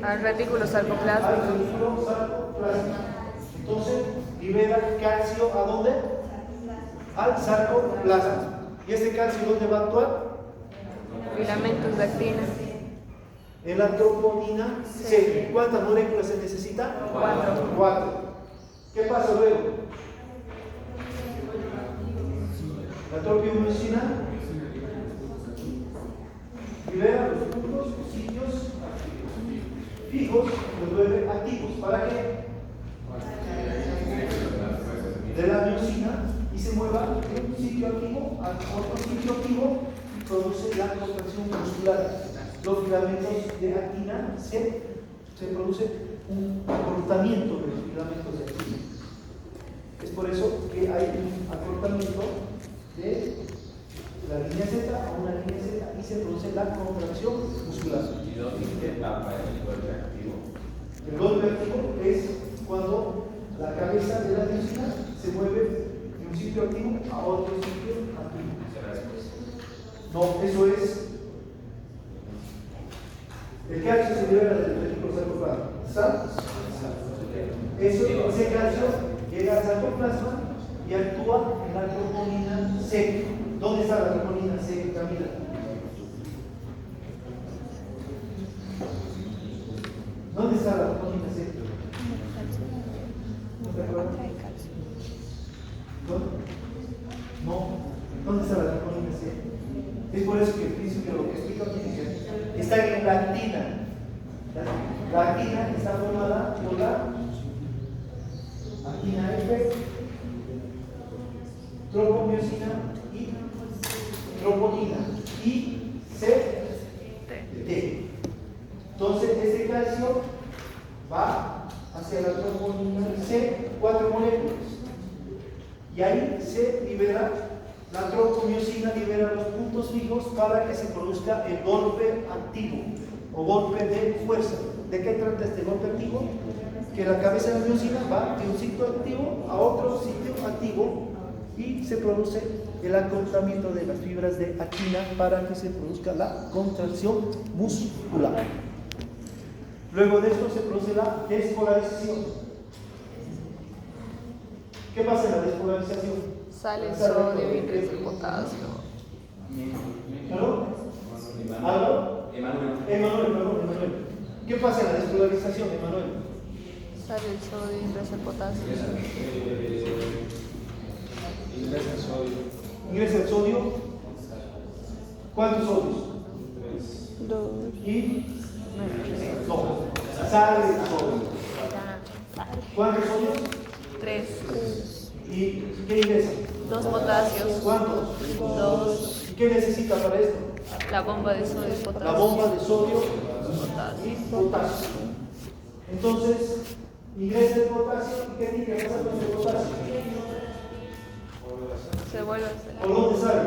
Al retículo Al sarcoplásmico. retículo sarcoplásmico. Entonces libera calcio ¿a dónde? Al sarcoplasma. ¿Y este calcio dónde va a actuar? Filamentos de actina. En la troponina C. ¿Cuántas moléculas se necesita? 4. ¿Qué pasa luego? La tropiomiosina libera los puntos o sitios fijos, los vuelve activos. ¿Para qué? De la miosina y se mueva de un sitio activo a otro sitio activo y produce la contracción muscular. Los filamentos de actina se produce un acortamiento de los filamentos de actina. Es por eso que hay un acortamiento de la línea Z a una línea Z y se produce la contracción muscular. ¿Y dónde qué etapa es el golpe activo? El golpe activo es cuando la cabeza de la miosina se mueve de un sitio activo a otro sitio activo. ¿Será después? No, eso es. El calcio se libera del retículo sarcoplasma. Ese calcio llega al sarcoplasma y actúa en la troponina C. ¿Dónde está la troponina C, Camila? ¿Dónde está la troponina C? ¿No te acuerdas? ¿Dónde? No. ¿Dónde está la troponina C? Es por eso que el principio lo que explica aquí está en la actina. La actina está formada por la actina F, tropomiosina y troponina y C, T. Entonces este calcio va hacia la troponina C, 4 moléculas. Y ahí se libera, la tropomiosina libera los puntos fijos para que se produzca el golpe activo o golpe de fuerza. ¿De qué trata este golpe activo? Que la cabeza de la miosina va de un sitio activo a otro sitio activo y se produce el acortamiento de las fibras de actina para que se produzca la contracción muscular. Luego de esto se produce la despolarización. ¿Qué pasa en la despolarización? Sale el sodio y ingresa el potasio. ¿Perdón? Emanuel. ¿Qué pasa en la despolarización, Emanuel? Sale el sodio y ingresa el potasio. Ingresa el sodio. ¿Cuántos sodios? 2. Y no, sale el sodio. ¿Cuántos sodios? 3. ¿Y qué ingresa? 2 potasios. ¿Cuántos? 2. ¿Y qué necesita para esto? La bomba de sodio y potasio. La bomba de sodio Potasio. y potasio. Entonces, ingresa el potasio y ¿qué tiene que pasar con el potasio? Se vuelve a hacer. ¿Por dónde sale?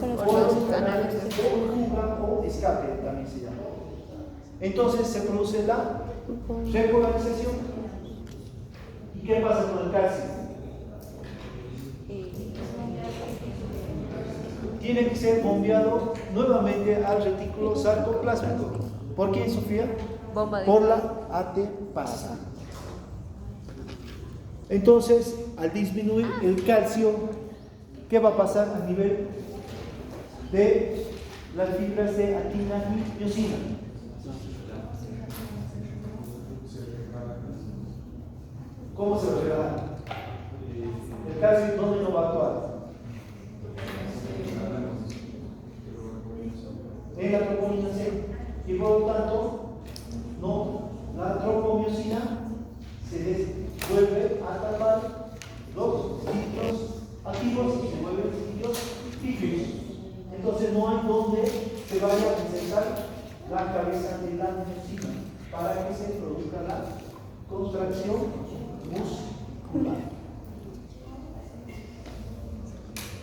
Por los canales de fuga o escape también se llama. Entonces se produce la repolarización. ¿Y qué pasa con el calcio? Tiene que ser bombeado nuevamente al retículo sarcoplásmico. ¿Por qué, Sofía? bomba de Por la ATPasa. Entonces, al disminuir el calcio, ¿qué va a pasar a nivel de las fibras de actina y miosina? ¿Cómo se va a regalar? El calcio, ¿dónde no va a actuar? En la troponina C. Y por lo tanto, no, la tropomiosina se vuelve a tapar los sitios activos y se vuelven sitios físicos. Entonces no hay donde se vaya a insertar la cabeza de la miosina para que se produzca la contracción muscular.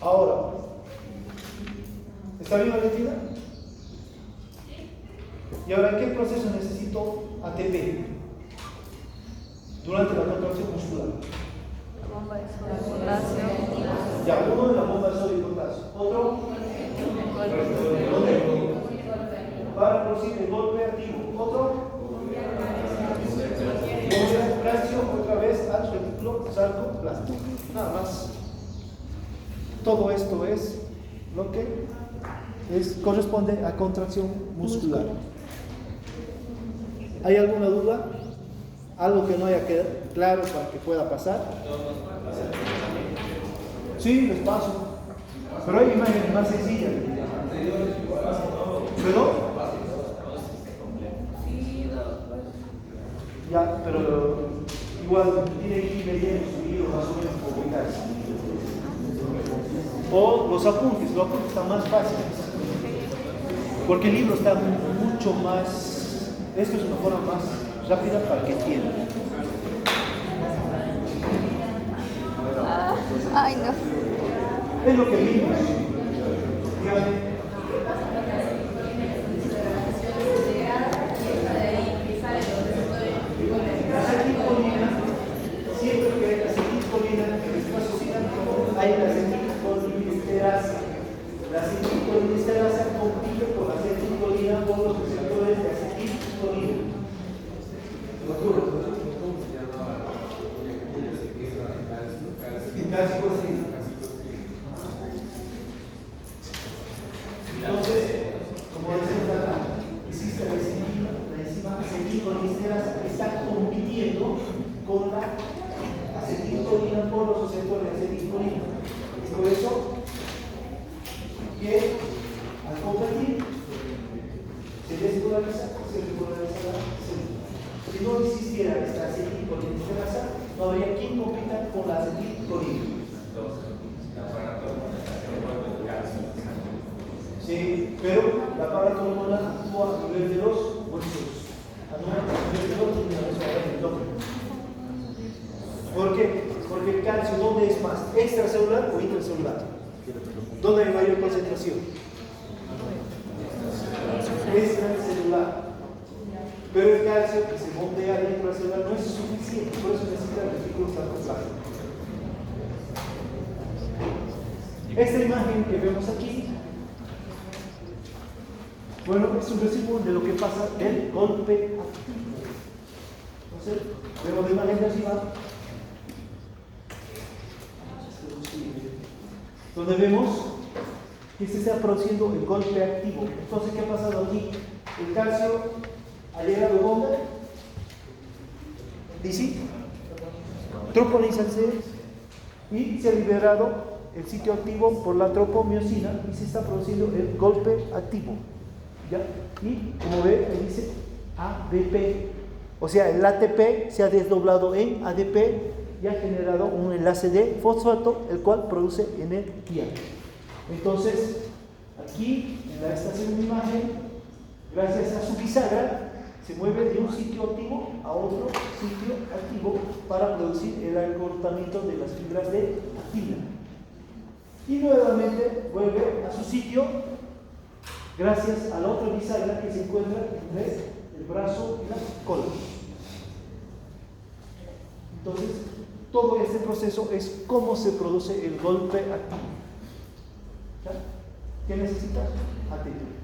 Ahora, ¿está bien la letra? ¿Y ahora en qué proceso necesito ATP? Durante la contracción muscular. La bomba de sodio y potasio. Ya, uno de la bomba de sodio y potasio. Otro, para producir el golpe activo. Otro, calcio otra vez al retículo sarcoplástico. Nada más. Todo esto es lo que corresponde a contracción muscular. ¿Hay alguna duda? ¿Algo que no haya quedado claro para que pueda pasar? Sí, les paso. Pero hay imágenes más sencillas. ¿Pero? Ya, pero igual tiene que ir leyendo su libro más o menos por ubicarse. O los apuntes están más fáciles. Porque el libro está mucho más. Esto es una forma más rápida para que entiendan. Ay, no. Es lo que vimos. Dígame. La acetilcolina, siempre que hay acetilcolina en el espacio cinático, hay la acetilcolinesterasa. La acetilcolinesterasa compite con la acetilcolina por los receptores de acetilcolina. ¿Lo ocurre? Entonces, como decimos acá, existe la enzima acetilcolinesterasa que está compitiendo con la acetilcolina por los receptores de acetilcolina. Es por eso que al competir se despolariza la célula. Si no existiera esta acetilcolinesterasa, no habría quien compita con la acetilcolina. Sí, pero la aparato hormonal actúa a nivel de los huesos, a nivel de los endocrinos. ¿Por qué? Porque el calcio, ¿dónde es más? ¿Extracelular o intracelular? ¿Dónde hay mayor concentración? Extracelular. Pero el calcio que se bombea al intracelular no es suficiente, por eso necesita el retículo sarcoplástico. Esta imagen que vemos aquí, bueno, es un resumen de lo que pasa el golpe activo. Entonces, vemos la imagen de arriba, donde vemos que se está produciendo el golpe activo. Entonces, ¿qué ha pasado aquí? El calcio ha llegado ¿dónde? Dice, troponizarse y se ha liberado el sitio activo por la tropomiosina y se está produciendo el golpe activo. ¿Ya? Y como ve, ahí dice ADP. O sea, el ATP se ha desdoblado en ADP y ha generado un enlace de fosfato, el cual produce energía. Entonces, aquí, en esta segunda imagen, gracias a su bisagra, se mueve de un sitio activo a otro sitio activo para producir el acortamiento de las fibras de actina. Y nuevamente vuelve a su sitio gracias a la otra bisagra que se encuentra entre el brazo y la cola. Entonces, todo este proceso es cómo se produce el golpe activo. ¿Ya? ¿Qué necesitas? ATP.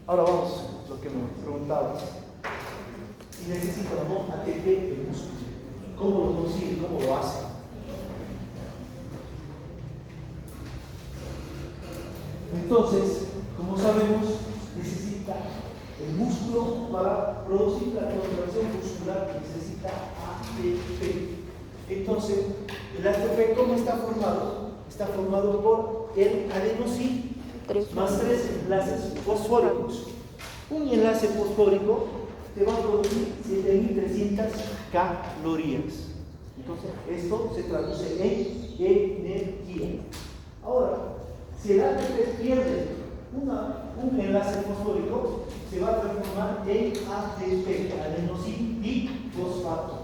Ahora vamos a lo que me preguntabas. Si necesita o no ATP el músculo, ¿cómo lo consigue? ¿Cómo lo hace? Entonces, como sabemos, necesita El músculo para producir la contracción muscular necesita ATP. Entonces, el ATP, ¿cómo está formado? Está formado por el adenosín más 3 enlaces fosfóricos. Un enlace fosfórico te va a producir 7.300 calorías. Entonces, esto se traduce en energía. Ahora, si el ATP pierde un enlace fosfórico, se va a transformar en ATP, adenosín difosfato.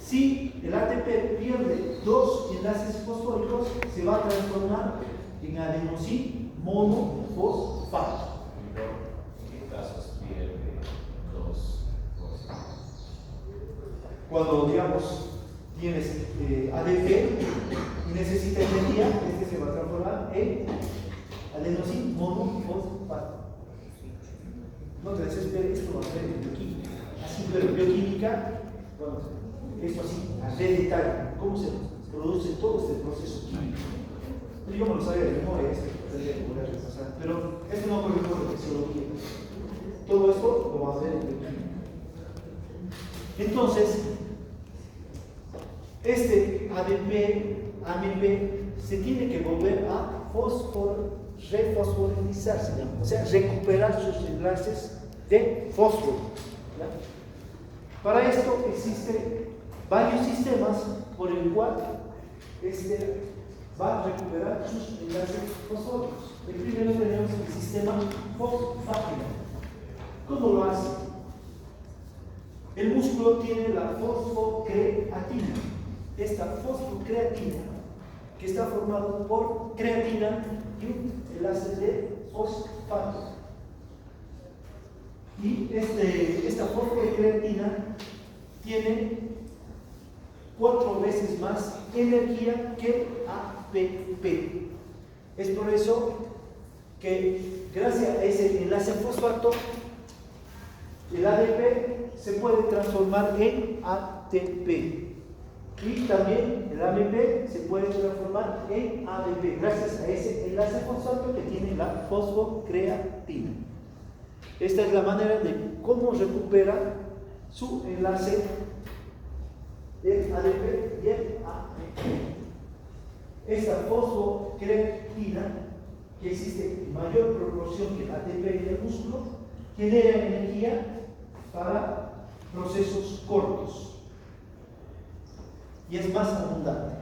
Si el ATP pierde 2 enlaces fosfóricos, se va a transformar en adenosín monofosfato. ¿En qué casos pierde 2 fósforos? Cuando, digamos, tienes ADP y necesita energía, este se va a transformar en adenosín monofosfato. No te desesperes, esto va a ser en bioquímica. Así, pero bioquímica, bueno, esto así, a detalle, cómo se produce todo este proceso químico. Yo me lo sabía de memoria, pero esto no corresponde a fisiología. Todo esto lo va a hacer en bioquímica. Entonces, este AMP se tiene que volver a refosforilizar, se llama, o sea, recuperar sus enlaces de fósforo. ¿Ya? Para esto existen varios sistemas por el cual va a recuperar sus enlaces fosfóricos. El primero tenemos el sistema fosfático. ¿Cómo lo hace? El músculo tiene la fosfocreatina. Esta fosfocreatina, que está formado por creatina y un enlace de fosfato. Y esta fosfocreatina tiene 4 veces más energía que ATP. Es por eso que gracias a ese enlace fosfato, el ADP se puede transformar en ATP. Y también el AMP se puede transformar en ADP gracias a ese enlace fosfato que tiene la fosfocreatina. Esta es la manera de cómo recupera su enlace el ADP y el AMP. Esta fosfocreatina, que existe en mayor proporción que el ATP en el músculo, genera energía para procesos cortos y es más abundante.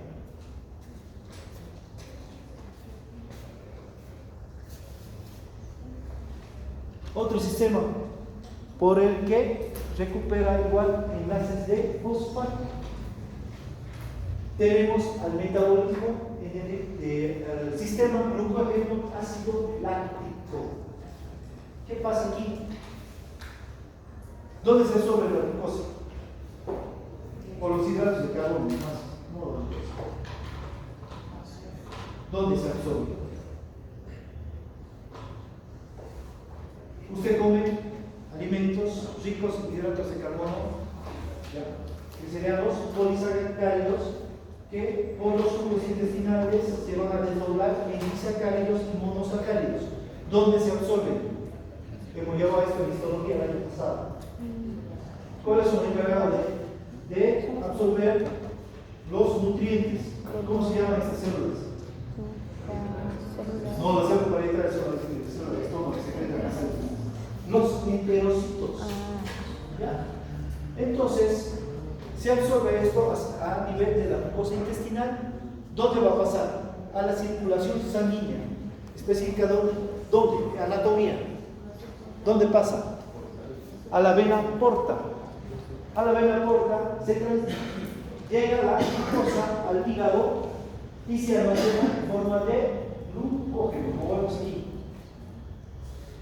Otro sistema por el que recupera igual enlaces de fosfato. Tenemos al metabolismo en el sistema glucógeno ácido láctico. ¿Qué pasa aquí? ¿Dónde se absorbe la glucosa? Por los hidratos de carbono, más, no la glucosa. ¿Dónde se absorbe? Usted come alimentos ricos en hidratos de carbono, ¿ya? Que serían los polisacáridos, que por los tubos intestinales se van a desdoblar en disacáridos y monosacáridos. ¿Dónde se absorben? Hemos llevado esto en histología el año pasado. ¿Cuáles son encargados de absorber los nutrientes? ¿Cómo se llaman estas células? No, las células parietales son las células del estómago que secretan las células. Los enterocitos. ¿Ya? Entonces, se absorbe esto a nivel de la mucosa intestinal. ¿Dónde va a pasar? A la circulación sanguínea. Específica, ¿dónde? Anatomía. ¿Dónde pasa? A la vena porta. A la vena porta llega la glucosa al hígado y se almacena en forma de glucógeno, como vemos aquí.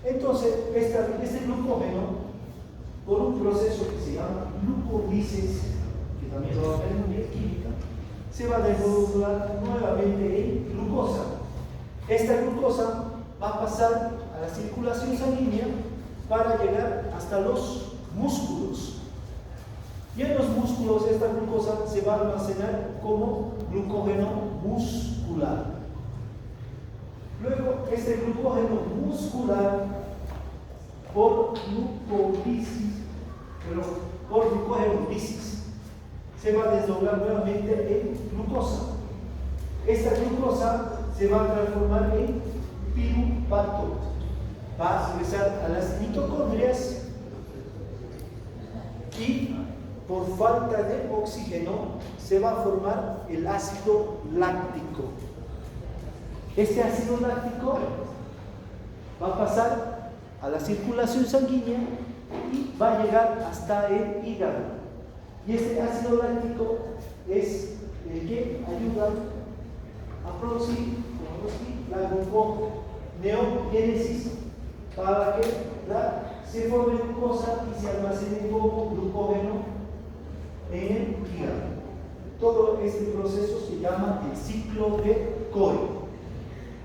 Entonces, este glucógeno, por un proceso que se llama glucólisis, que también lo va a ver en bioquímica, se va a desdoblar nuevamente en glucosa. Esta glucosa va a pasar a la circulación sanguínea para llegar hasta los músculos. Y en los músculos esta glucosa se va a almacenar como glucógeno muscular. Luego, este glucógeno muscular por glucólisis, por glucogénolisis, se va a desdoblar nuevamente en glucosa. Esta glucosa se va a transformar en piruvato, va a ingresar a las mitocondrias y por falta de oxígeno se va a formar el ácido láctico. Este ácido láctico va a pasar a la circulación sanguínea y va a llegar hasta el hígado. Y este ácido láctico es el que ayuda a producir la gluconeogénesis para que se forme glucosa y se almacene como glucógeno en el hígado. Todo este proceso se llama el ciclo de Cori.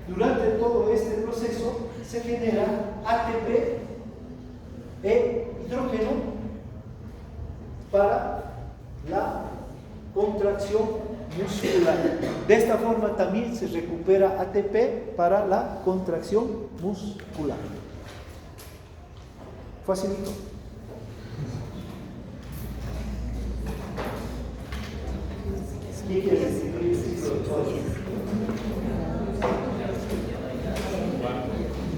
Durante todo este proceso se genera ATP e hidrógeno para la contracción muscular. De esta forma también se recupera ATP para la contracción muscular. Facilito. ¿Qué quiere decir el ciclo de Cori?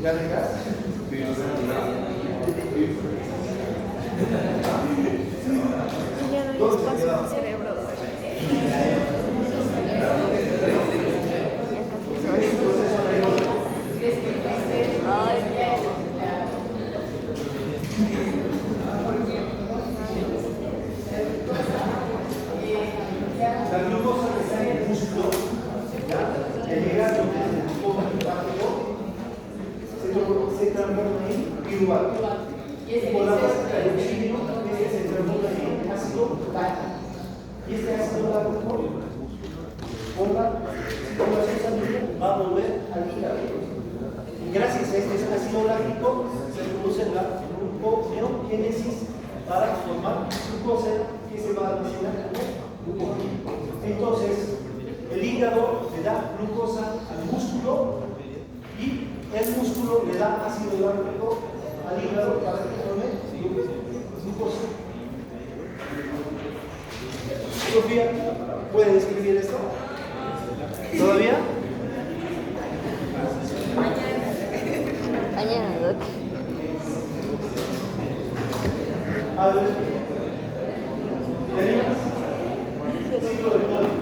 ¿Ya dejas? Ya no hay espacio en el cerebro. La glucosa que está en el músculo, que llega desde el glucógeno hepático, se transforma en piruvato. Por la falta de oxígeno, se transforma en ácido láctico. Y este ácido láctico, por la circulación sanguínea, va a volver al hígado. Y gracias a este ácido láctico se produce la gluconeogénesis para formar glucosa que se va a almacenar como glucógeno. Entonces, el hígado le da glucosa al músculo y el músculo le da ácido láctico al hígado para que forme glucosa. Sofía, ¿puede describir esto? ¿Todavía? Mañana, Doc. A ver. ¿Tenías? Ciclo de Cori.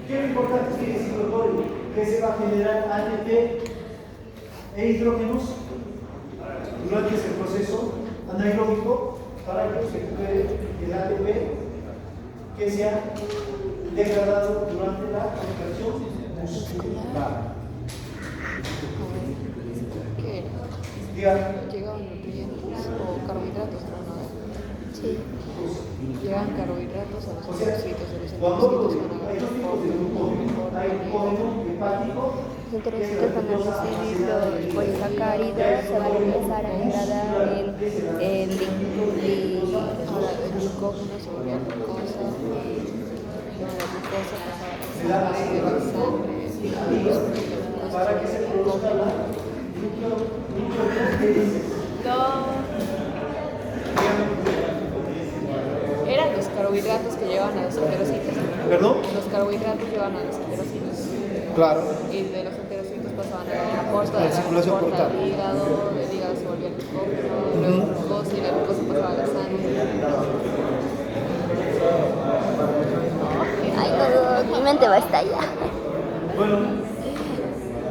¿Qué es importante tiene el ciclo de Cori? Que se va a generar ATP e hidrógenos durante ese proceso anaeróbico para que se recupere el ATP que se ha degradado durante la contracción muscular. ¿Qué era? Diga. ¿Llegaban nutrientes o carbohidratos? Sí. Llegan carbohidratos a los O sea, enterocitos de los cuando enterocitos hay dos tipos de glucógeno, hay glucógeno hepático, los enterocitos van a recibir los polisacáridos, se van a empezar a degradar el glucógeno se volvió glucosa, la glucosa pasaba a la sangre, para que se produzca la gluconeogénesis. Eran los carbohidratos que llevan a los enterocitos. ¿Perdón? Los carbohidratos llevan a los enterocitos. Claro. Y de los enterocitos pasaban a la porta, La circulación portal. al hígado, el hígado se volvía glucógeno, luego glucosa y la glucosa pasaba a la sangre. Ay, no, mi mente va a estallar. Bueno,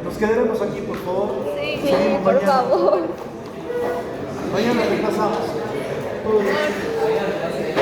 nos quedaremos aquí, por favor. Sí, Seguimos por mañana. favor. Mañana repasamos. Todo bien.